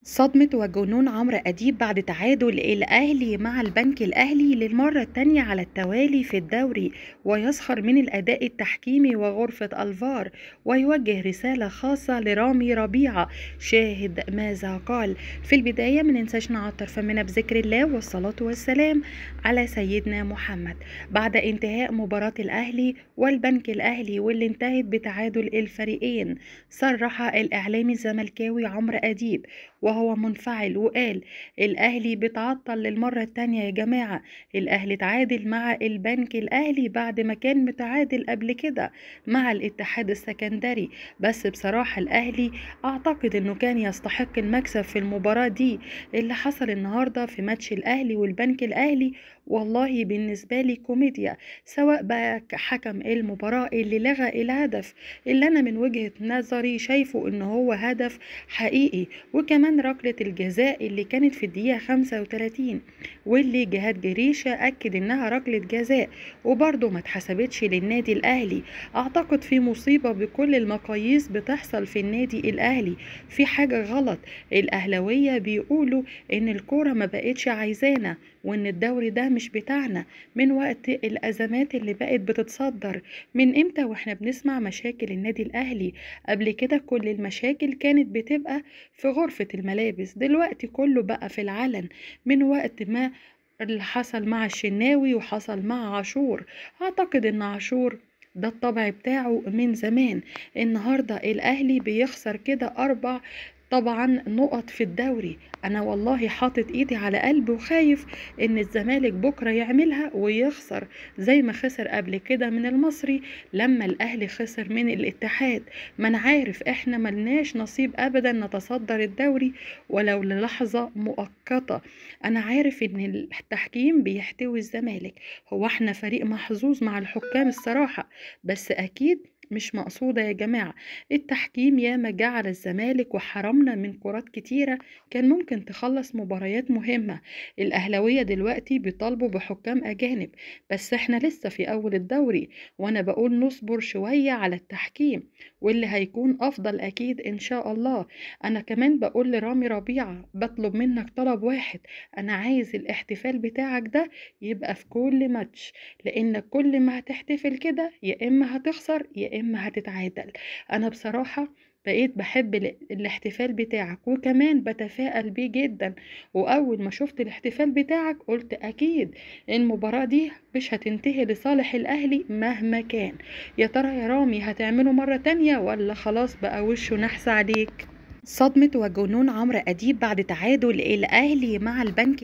صدمة وجنون عمرو أديب بعد تعادل الأهلي مع البنك الأهلي للمرة التانية على التوالي في الدوري، ويسخر من الأداء التحكيمي وغرفة الفار، ويوجه رسالة خاصة لرامي ربيعة. شاهد ماذا قال. في البداية مننساش نعطر فمنا بذكر الله والصلاة والسلام على سيدنا محمد. بعد انتهاء مباراة الأهلي والبنك الأهلي واللي انتهت بتعادل الفريقين، صرح الإعلامي الزملكاوي عمرو أديب وهو منفعل وقال: الأهلي بيتعطل للمرة التانية يا جماعة. الأهلي تعادل مع البنك الأهلي بعد ما كان متعادل قبل كده مع الاتحاد السكندري، بس بصراحة الأهلي أعتقد إنه كان يستحق المكسب في المباراة دي. اللي حصل النهاردة في ماتش الأهلي والبنك الأهلي والله بالنسبة لي كوميديا، سواء بقى حكم المباراة اللي لغى الهدف اللي أنا من وجهة نظري شايفه إن هو هدف حقيقي، وكمان ركلة الجزاء اللي كانت في الدقيقة 35 واللي جهاد جريشة أكد إنها ركلة جزاء وبرضه ما اتحسبتش للنادي الأهلي. أعتقد في مصيبة بكل المقاييس بتحصل في النادي الأهلي، في حاجة غلط. الأهلوية بيقولوا إن الكورة ما بقتش عايزانا وإن الدوري ده مش بتاعنا من وقت الأزمات اللي بقت بتتصدر. من إمتى وإحنا بنسمع مشاكل النادي الأهلي؟ قبل كده كل المشاكل كانت بتبقى في غرفة الملابس، دلوقتي كله بقى في العلن. من وقت ما اللي حصل مع الشناوي وحصل مع عاشور، أعتقد إن عاشور ده الطبع بتاعه من زمان. النهاردة الأهلي بيخسر كده 4 طبعا نقط في الدوري. أنا والله حاطط إيدي على قلبي وخايف إن الزمالك بكرة يعملها ويخسر زي ما خسر قبل كده من المصري لما الأهلي خسر من الاتحاد. ما أنا عارف إحنا ملناش نصيب أبدا نتصدر الدوري ولو للحظة مؤقتة. أنا عارف إن التحكيم بيحتوي الزمالك، هو إحنا فريق محظوظ مع الحكام الصراحة، بس أكيد مش مقصودة يا جماعة. التحكيم ياما جعل الزمالك وحرمنا من كرات كتيرة كان ممكن تخلص مباريات مهمة. الأهلوية دلوقتي بيطالبوا بحكام أجانب، بس احنا لسه في أول الدوري، وأنا بقول نصبر شوية على التحكيم واللي هيكون أفضل أكيد إن شاء الله. أنا كمان بقول لرامي ربيعة بطلب منك طلب واحد: أنا عايز الاحتفال بتاعك ده يبقى في كل ماتش، لأنك كل ما هتحتفل كده يا إما هتخسر يا إما هتتعادل. أنا بصراحة بقيت بحب الاحتفال بتاعك وكمان بتفائل بيه جدا، وأول ما شفت الاحتفال بتاعك قلت أكيد المباراة دي مش هتنتهي لصالح الأهلي مهما كان. يا ترى يا رامي هتعمله مرة تانية ولا خلاص بقى وشه نحس عليك؟ صدمة وجنون عمرو أديب بعد تعادل الأهلي مع البنك